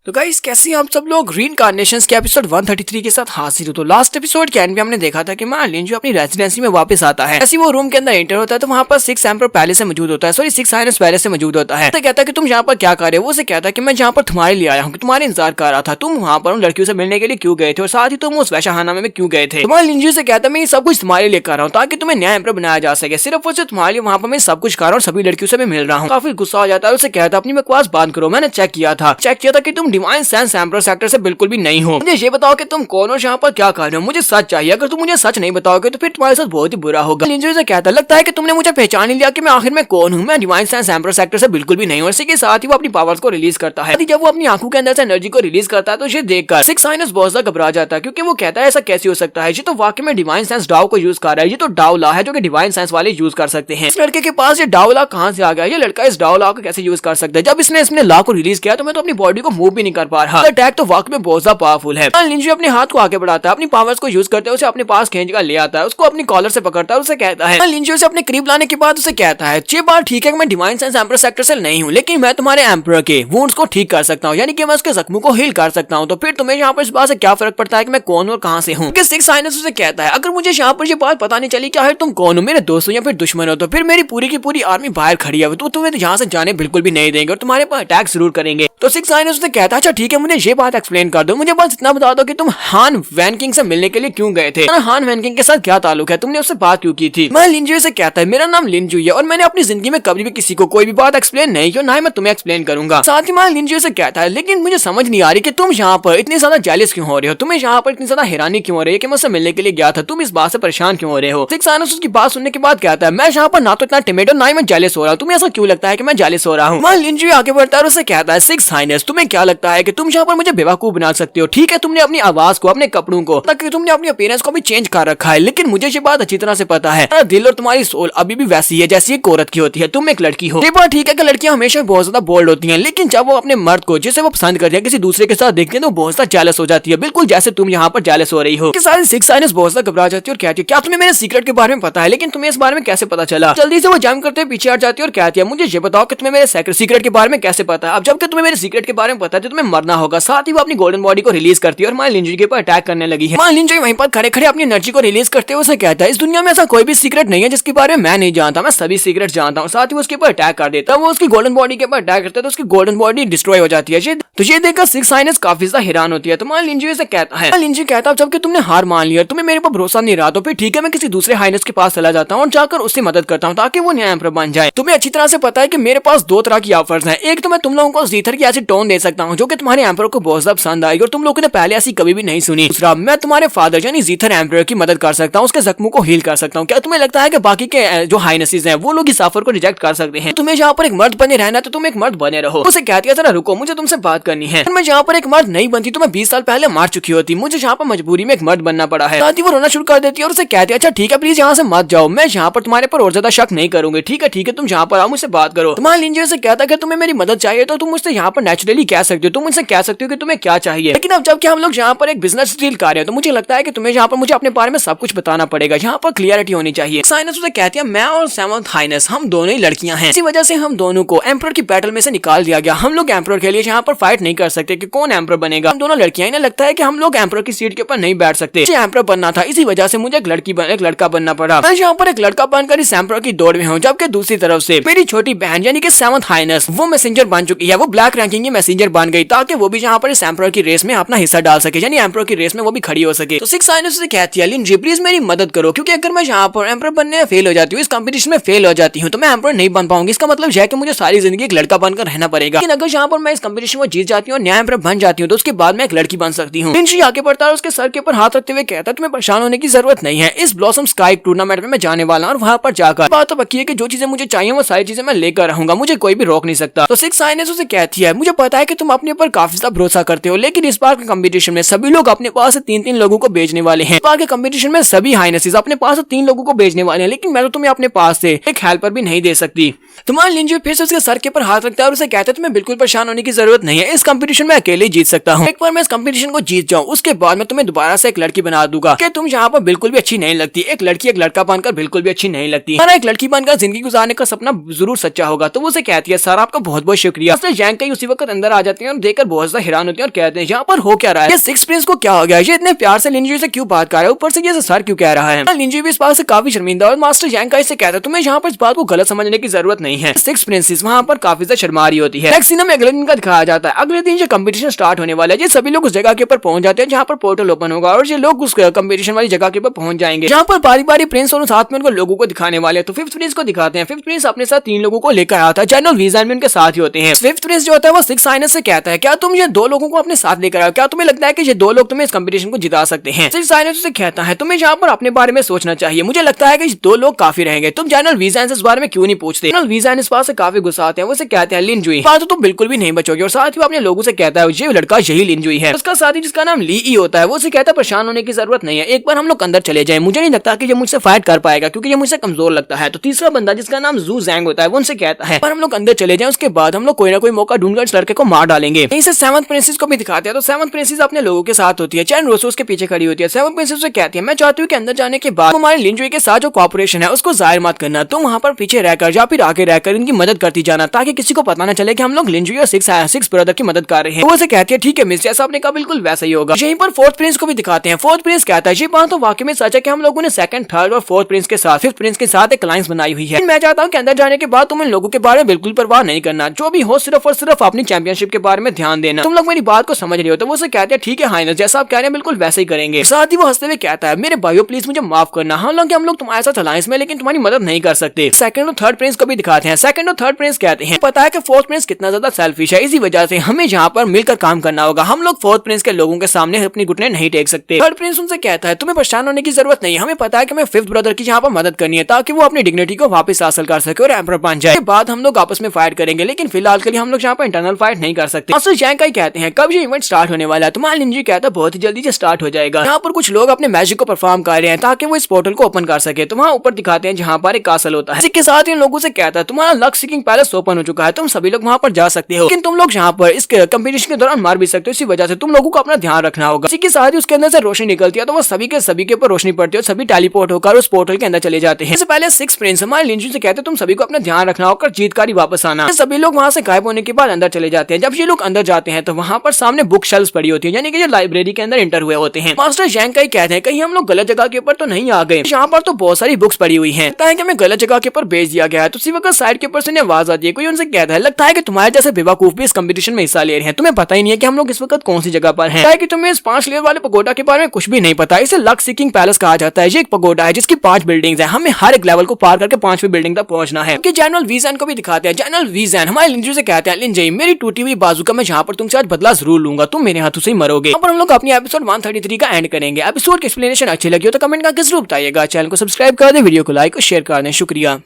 तो गाइस कैसे हैं आप सब लोग रीइंकार्नेशंस के एपिसोड 133 के साथ हाजिर हो। तो लास्ट एपिसोड के एंड में हमने देखा था कि मान लिंजू अपनी रेजिडेंसी में वापस आता है। ऐसे वो रूम के अंदर एंटर होता है तो वहाँ पर 6 एम्पर पहले से मौजूद होता है, सॉरी 6 हाइनेस पहले से मौजूद होता है। तो कहता है कि तुम यहाँ पर क्या कर रहे हो। वो उसे कहता है कि मैं यहाँ पर तुम्हारे लिए आया हूँ, तुम्हारे इंतजार कर रहा था। तुम वहाँ पर उन लड़कियों से मिलने के लिए क्यों गए थे और साथ ही तुम उस वैशाखाना में क्यों गए थे। तुम्हारे लिंजू से कहता है मैं ये सब कुछ तुम्हारे लिए कर रहा हूँ ताकि तुम्हें नया एम्पर बनाया जा सके। सिर्फ उसे तुम्हारे लिए वहाँ पर मैं सब कुछ कर रहा हूँ, सभी लड़कियों से मैं मिल रहा हूँ। काफी गुस्सा हो जाता है। उसे कहता है अपनी बकवास बंद करो, मैंने चेक किया था कि तुम डिवाइन सेंस सेक्टर से बिल्कुल भी नहीं हो। मुझे ये बताओ कि तुम कौन हो, यहाँ पर क्या कर रहे हो। मुझे सच चाहिए, अगर तुम मुझे सच नहीं बताओगे तो फिर तुम्हारे साथ बहुत ही बुरा होगा। लिंजू से कहता लगता है कि तुमने मुझे पहचान ही लिया कि मैं आखिर में कौन हूँ। मैं डिवाइन सेंस एम्पर सेक्टर से बिल्कुल भी नहीं हूँ। इसी के साथ ही वो अपनी पावर्स को रिलीज करता है। जब वो अपनी आंखों के अंदर से एनर्जी को रिलीज करता है तो इसे देखकर 6 हाइनेस बहुत ज्यादा घबरा जाता है, क्योंकि वो कहता है ऐसा कैसे हो सकता है, ये तो वाकई में डिवाइन सेंस डाव को यूज कर रहा है। ये तो डाव ला है जो कि डिवाइन सेंस वाले यूज कर सकते हैं। इस लड़के के पास ये डाव ला कहाँ से आ गया, ये लड़का इस डाव ला को कैसे यूज कर सकता है। जब इसने इसने ला को रिलीज किया तो मैं तो अपनी बॉडी को मूव भी नहीं कर पा रहा। अटैक तो वाकई में बहुत ज्यादा पावरफुल है। लिंजू अपने हाथ को आगे बढ़ाता है, अपनी पावर्स को यूज करते हुए उसे अपने पास खींच कर ले आता है, उसको अपनी कॉलर से पकड़ता है। उसे कहता है लिंजू से अपने करीब लाने के बाद उसे कहता है ये बात ठीक है कि मैं डिवाइन सेंस एम्पर सेक्टर से नहीं हूँ, लेकिन मैं तुम्हारे एम्पर के वुंड्स को ठीक कर सकता हूँ, यानी कि मैं उसके जख्मों को हील कर सकता हूँ। तो फिर तुम्हें यहाँ पर इस बात से क्या फर्क पड़ता है कि मैं कौन और कहाँ से हूँ। 6 हाइनेस उसे कहता है अगर मुझे यहाँ पर ये बात पता नहीं चली क्या है तुम कौन हो, मेरे दोस्त हो या फिर दुश्मन हो, तो फिर मेरी पूरी की पूरी आर्मी बाहर खड़ी है, तो तुम्हें यहाँ से जाने बिल्कुल भी नहीं देंगे और तुम्हारे पर अटैक जरूर करेंगे। तो 6 हाइनेस उसे कहता है अच्छा ठीक है, मुझे ये बात एक्सप्लेन कर दो, मुझे बस इतना बता दो कि तुम हान वैनकिंग से मिलने के लिए क्यों गए थे। हान वैनकिंग के साथ क्या ताल्लुक है, तुमने उससे बात क्यों की थी। मैं लिंजू से कहता है मेरा नाम लिंजू है और मैंने अपनी जिंदगी में कभी भी किसी को कोई भी बात एक्सप्लेन नहीं की, ना ही मैं तुम्हें एक्सप्लेन करूंगा। साथ ही मैं लिंजू से कहता है लेकिन मुझे समझ नहीं आ रही कि तुम यहाँ पर इतनी ज्यादा जेलस क्यों हो रहे हो, तुम्हें यहाँ पर इतनी ज्यादा हैरानी क्यों हो रही है कि मैं उससे मिलने के लिए गया था, तुम इस बात से परेशान क्यों हो रहे हो। 6 हाइनेस उसकी बात सुनने के बाद कहता है मैं यहाँ पर ना तो इतना टिमेड ना ही मैं जेलस हो रहा हूँ, तुम्हें ऐसा क्यों लगता है कि मैं जेलस हो रहा हूँ। मैं लिंजू आगे बढ़ता है और उसे कहता है 6 हाइनेस तुम्हें क्या लगता है कि तुम यहाँ पर मुझे बेवकूफ बना सकते हो। ठीक है, तुमने अपनी आवाज को, अपने कपड़ों को, ताकि तुमने अपनी अपीयरेंस को भी चेंज कर रखा है, लेकिन मुझे ये बात अच्छी तरह से पता है तुम्हारा दिल और तुम्हारी सोल अभी भी वैसी है जैसी एक औरत की होती है। तुम एक लड़की हो। ये बात ठीक है कि लड़कियां हमेशा बहुत ज्यादा बोल्ड होती हैं, लेकिन जब वो अपने मर्द को जिसे वो पसंद करती है किसी दूसरे के साथ देखते हैं तो बहुत ज्यादा जेलस हो जाती है, बिल्कुल जैसे तुम यहाँ पर जेलस हो रही हो। सारी 6 हाइनेस बहुत ज्यादा घबरा जाती है और कहती है क्या तुम्हें मेरे सीक्रेट के बारे में पता है, लेकिन तुम्हें इस बारे में कैसे पता चला। जल्दी से वो जम करते पीछे हट जाती है और कहती है मुझे ये बताओ कि तुम्हें मेरे सीक्रेट के बारे में कैसे पता है। अब जबकि तुम्हें मेरे सीक्रेट के बारे में पता है तो तुम्हें मरना होगा। साथ ही वो अपनी गोल्डन बॉडी को रिलीज करती है और मान लिंजू के ऊपर अटैक करने लगी है। मान लिंजू वहीं पर खड़े खड़े अपनी एनर्जी को रिलीज करते हुए उसे कहता है इस दुनिया में ऐसा कोई भी सीक्रेट नहीं है जिसके बारे में मैं नहीं जानता, मैं सभी सीक्रेट जानता हूँ। साथ ही उसके ऊपर अटैक कर देता है। वो उसकी गोल्डन बॉडी के ऊपर अटैक करता है तो उसकी गोल्डन बॉडी डिस्ट्रॉय हो जाती है। तो ये देखकर 6 हाइनेस काफी ज्यादा हैरान होती है। तो मान लिंजू से कहता है, लिंजू कहता है जबकि तुमने हार मान लिया, तुम्हें मेरे पर भरोसा नहीं रहा, तो फिर ठीक है मैं किसी दूसरे हाइनेस के पास चला जाता हूँ और जाकर उससे मदद करता हूँ ताकि वो नया एम्पर बन जाए। तुम्हें अच्छी तरह से पता है कि मेरे पास 2 तरह की ऑफर्स हैं। एक तो मैं तुम लोगों को जीथर की ऐसी टोन दे सकता हूँ जो कि तुम्हारे एम्पर को बहुत ज्यादा पसंद आएगी और तुम लोगों ने पहले ऐसी कभी भी नहीं सुनी। दूसरा मैं तुम्हारे फादर यानी जीथर एम्पर की मदद कर सकता हूँ, उसके जख्मों को हील कर सकता हूँ। क्या तुम्हें लगता है कि बाकी के जो हाइनेसेस हैं वो लोग इस ऑफर को रिजेक्ट कर सकते हैं। तुम्हें यहाँ पर एक मर्द बने रहना तो तुम एक मर्द बने रहो। उसे कहती है जरा रुको, मुझे तुमसे बात करनी है। मैं यहाँ पर एक मर्द नहीं बनती तो मैं 20 साल पहले मार चुकी होती, मुझे यहाँ पर मजबूरी में एक मर्द बनना पड़ा है। साथ ही वो रोना शुरू कर देती है और उसे कहती है अच्छा ठीक है प्लीज यहाँ से मत जाओ, मैं यहाँ पर तुम्हारे पर और ज्यादा शक नहीं करूंगी। ठीक है तुम यहाँ पर आओ, मुझसे बात करो। तुम्हारे लिंजू से कहता है कि तुम्हें मेरी मदद चाहिए तो तुम मुझसे यहाँ पर नेचुरली कह सकते हो, तुम मुझसे कह सकते हो कि तुम्हें क्या चाहिए। लेकिन अब जबकि हम लोग यहाँ पर एक बिजनेस डील कर रहे हैं तो मुझे लगता है कि तुम्हें यहाँ पर मुझे अपने बारे में सब कुछ बताना पड़ेगा, यहाँ पर क्लियरिटी होनी चाहिए। हाइनेस उसे कहती है मैं और 7th हाइनेस हम दोनों ही लड़कियां हैं, इसी वजह से हम दोनों को एम्परर की बैटल में से निकाल दिया गया। हम लोग एम्परर के लिए यहाँ पर फाइट नहीं कर सकते कि कौन एम्परर बनेगा। हम दोनों लड़कियां, इन्हें लगता है कि हम लोग एम्परर की सीट के ऊपर नहीं बैठ सकते। मुझे एम्परर बनना था, इसी वजह से मुझे एक लड़का बनना पड़ा। मैं यहाँ पर एक लड़का बनकर इस एम्परर की दौड़ में हूँ, जबकि दूसरी तरफ से मेरी छोटी बहन यानी कि 7th हाइनेस वो मैसेंजर बन चुकी है, वो ब्लैक रैंकिंग की मैसेंजर बन गई ताकि वो भी यहाँ पर इस एम्परर की रेस में अपना हिस्सा डाल सके, यानी एम्परर की रेस में वो भी खड़ी हो सके। तो 6 हाइनेस से कहती है लिंजी प्लीज मेरी मदद करो, क्योंकि अगर मैं यहाँ पर एम्परर बनने में फेल हो जाती हूँ, इस कंपटीशन में फेल हो जाती हूँ तो मैं एम्परर नहीं बन पाऊंगी। इसका मतलब है कि मुझे सारी जिंदगी एक लड़का बनकर रहना पड़ेगा। लेकिन अगर यहाँ पर मैं इस कंपटीशन को जीत जाती हूँ और नया एम्परर बन जाती हूँ तो उसके बाद मैं एक लड़की बन सकती हूँ। लिंजी आगे बढ़ता है, उसके सर के ऊपर हाथ रखते हुए कहता है तुम्हें परेशान होने की जरूरत नहीं है, इस ब्लॉसम स्काई टूर्नामेंट में मैं जाने वाला हूँ और वहाँ पर जाकर बात तो पक्की है कि जो चीजें मुझे चाहिए वो सारी चीजें मैं लेकर रहूंगा, मुझे कोई भी रोक नहीं सकता। तो 6 हाइनेस उसे कहती है मुझे पता है कि तुम अपने ऊपर काफी ज्यादा भरोसा करते हो, लेकिन इस बार के कंपटीशन में सभी लोग अपने पास 3-3 लोगों को भेजने वाले हैं। इस बार के कंपटीशन में सभी हाइनेसेस अपने पास 3 लोगों को भेजने वाले हैं, लेकिन मैं तो तुम्हें अपने पास से एक हेल्पर भी नहीं दे सकती। तुम्हारे लिंजू फिर से उसके सर के ऊपर हाथ रखता है और उसे कहता है तुम्हें बिल्कुल परेशान होने की जरूरत नहीं है, इस कंपटीशन में अकेले जीत सकता हूँ। एक बार मैं इस कंपटीशन को जीत जाऊँ उसके बाद मैं तुम्हें दोबारा से एक लड़की बना दूंगा। कि तुम यहाँ पर बिल्कुल भी अच्छी नहीं लगती, एक लड़की एक लड़का बनकर बिल्कुल भी अच्छी नहीं लगती, एक लड़की बनकर जिंदगी गुजारने का सपना जरूर सच्चा होगा। तो वो उसे कहती है सर आपका बहुत बहुत शुक्रिया। जैंग कई उसी वक्त अंदर आ जाते हैं हैं देखकर बहुत ज्यादा हैरान होते हैं और कहते हैं यहाँ पर हो क्या रहा है, ये सिक्स प्रिंस को क्या हो गया, ये इतने प्यार से लिंजुई से क्यों बात कर रहा है, ऊपर से ये सर क्यों कह रहा है। लिंजुई भी इस बात से काफी शर्मिंदा और मास्टर यांकाई से कहता है तुम्हें यहाँ पर इस बात को गलत समझने की जरूरत नहीं है। सिक्स प्रिंसेस वहाँ पर काफी ज्यादा शर्मा रही होती है। नेक्स्ट सीन में अगले दिन का दिखाया जाता है। अगले दिन जो कंपटीशन स्टार्ट होने वाला है, ये सभी लोग उस जगह के ऊपर पहुंच जाते हैं जहाँ पर पोर्टल ओपन होगा और ये लोग उस कंपटीशन वाली जगह के ऊपर पहुंच जाएंगे जहाँ पर बारी बारी प्रिंस और साथ में उनको लोगों को दिखाने वाले हैं। तो फिफ्थ प्रिंस को दिखाते हैं। फिफ्थ प्रिंस अपने साथ 3 लोगों को लेकर आता है। जनरल वीज़ान भी उनके साथ ही होते हैं। फिफ्थ प्रिंस जो होता है वो सिक्स हाइनेस से कहता है क्या तुम ये 2 लोगों को अपने साथ लेकर आओ, क्या तुम्हें लगता है कि ये 2 लोग तुम्हें इस कंपटीशन को जिता सकते हैं। सिक्स हाइनेस से कहता है तुम्हें यहाँ पर अपने बारे में सोचना चाहिए, मुझे लगता है कि 2 लोग काफी रहेंगे, तुम जनरल वीज़ान से इस बारे में क्यों नहीं पूछते। जनरल वीज़ान इस बात से काफी गुस्सा आते हैं। वो कहते हैं लिंजुई बात तो तुम बिल्कुल भी नहीं बचोगे और साथ ही अपने लोगों से कहता है ये लड़का यही लिंजुई है। उसका साथी जिसका नाम ली ई होता है वो कहता है परेशान होने की जरूरत नहीं है, एक बार हम लोग अंदर चले जाएं, मुझे नहीं लगता कि ये मुझसे फाइट कर पाएगा क्योंकि ये मुझसे कमजोर लगता है। तो तीसरा बंदा जिसका नाम जू जैंग होता है वो उनसे कहता है पर हम लोग अंदर चले जाएं, उसके बाद हम लोग कोई ना कोई मौका ढूंढकर इस लड़के को मार डालेंगे। इसे सेवंथ प्रिंसेस को भी दिखाते हैं। तो सेवंथ प्रिंसेस अपने लोगों के साथ होती है। चैन रोसो उसके पीछे खड़ी होती है। सेवंथ प्रिंसेस से कहती है मैं चाहती हूँ कि अंदर जाने के बाद हमारे लिंजुई के साथ जो कॉपरेशन है उसको जाहिर मत करना, तुम वहाँ पर पीछे रहकर या फिर आगे रहकर इनकी मदद करती जाना ताकि किसी को पता न चले कि हम लोग लिंजुई और सिक्स ब्रदर की मदद कर रहे हैं। वो से कहती है ठीक है मिस, जैसा आपने कहा बिल्कुल वैसा ही होगा। यहीं पर फोर्थ प्रिंस को भी दिखाते हैं। फोर्थ प्रिंस कहता है ये बात तो वाकई में सच है कि हम लोगों ने सेकंड, थर्ड और फोर्थ प्रिंस के साथ फिफ्थ प्रिंस के साथ एक अलायंस बनाई हुई है। मैं चाहता हूँ कि अंदर जाने के बाद तुम इन लोगों के बारे में बिल्कुल परवाह नहीं करना, जो भी हो सिर्फ और सिर्फ अपनी चैंपियनशिप के बारे में ध्यान देना। तुम लोग मेरी बात को समझ रहे हो। तो वो कहते हैं ठीक है हाइनेस, जैसा आप कह रहे हैं बिल्कुल वैसे ही करेंगे। साथ ही वो हंसते हुए कहता है मेरे भाइयों प्लीज मुझे माफ करना, हम लोग तुम्हारे साथ अलायंस में लेकिन तुम्हारी मदद नहीं कर सकते। सेकंड और थर्ड प्रिंस को भी दिखाते हैं। सेकंड और थर्ड प्रिंस कहते हैं पता है कि फोर्थ प्रिंस कितना ज्यादा सेल्फिश है, इसी वजह से हमें यहाँ पर मिलकर काम करना होगा, हम लोग फोर्थ प्रिंस के लोगों के सामने अपनी घुटने नहीं टेक सकते। थर्ड प्रिंस उनसे कहता है तुम्हें परेशान होने की जरूरत नहीं, हमें पता है कि हमें फिफ्थ ब्रदर की यहाँ पर मदद करनी है ताकि वो अपनी डिग्निटी को वापस हासिल कर सके और एम्परर बन जाए। बाद हम लोग आपस में फाइट करेंगे, लेकिन फिलहाल के लिए हम लोग यहाँ पर इंटरनल फाइट नहीं कर सकते। मास्टर यांकाई कहते हैं कब ये इवेंट स्टार्ट होने वाला है। तुम्हारा लिंजुई कहता है बहुत ही जल्दी से स्टार्ट हो जाएगा। यहाँ पर कुछ लोग अपने मैजिक को परफॉर्म कर रहे हैं ताकि वो इस पोर्टल को ओपन कर सके। तो वहाँ ऊपर दिखाते हैं जहाँ पर एक कासल होता है। इसके साथ इन लोगों से कहता है तुम्हारा लक सीकिंग पैलेस ओपन हो चुका है, तुम सभी लोग वहाँ पर जा सकते हो, लेकिन तुम लोग यहाँ पर इस कंपटीशन के दौरान मार भी सकते हो, इसी वजह से तुम लोगों को अपना ध्यान रखना होगा। इसी के साथ ही उसके अंदर से रोशनी निकलती है तो वो सभी के ऊपर रोशनी पड़ती है और सभी टेलीपोर्ट होकर उस पोर्टल के अंदर चले जाते हैं। इससे पहले सिक्स प्रिंस हमारे लिंजुई से कहते हैं तुम सभी को अपना ध्यान रखना होगा, जीतकर ही वापस आना। सभी लोग वहाँ से गायब होने के बाद अंदर चले जाते हैं। जब ये लोग अंदर जाते हैं तो वहाँ पर सामने बुक शेल्फ्स पड़ी होती है, यानी कि ये लाइब्रेरी के अंदर इंटर हुए होते हैं। मास्टर यांकाई कहते हैं कहीं हम लोग गलत जगह के ऊपर तो नहीं आ गए, यहाँ पर तो बहुत सारी बुक्स पड़ी हुई हैं, लगता है कि हमें गलत जगह के ऊपर भेज दिया गया है। तो उसी वक्त साइड के ऊपर से आवाज आती है, कोई उनसे कहता है लगता है कि तुम्हारे जैसे बेवकूफ भी इस कंपटीशन में हिस्सा ले रहे हैं, तुम्हें पता ही नहीं है कि हम लोग इस वक्त कौन सी जगह पर हैं, कि तुम्हें इस 5 लेयर वाले पगोडा के बारे में कुछ भी नहीं पता। इसे लक सीकिंग पैलेस कहा जाता है। ये एक पगोडा है जिसकी 5 बिल्डिंग्स हैं, हमें हर एक लेवल को पार करके 5वीं बिल्डिंग तक पहुंचना है। जनरल वीज़ान को भी दिखाते हैं। जनरल वीज़ान हमारे लिंजुई से कहते हैं लिंजुई मेरी टूटी हुई बाजू का मैं यहाँ पर तुमसे आज बदला जरूर लूंगा, तुम मेरे हाथों से ही मरोगे। यहाँ पर हम लोग अपनी एपिसोड 133 का एंड करेंगे। एपिसोड की एक्सप्लेनेशन अच्छी लगी हो तो कमेंट करके जरूर बताइएगा। चैनल को सब्सक्राइब कर दे, वीडियो को लाइक और शेयर कर दें। शुक्रिया।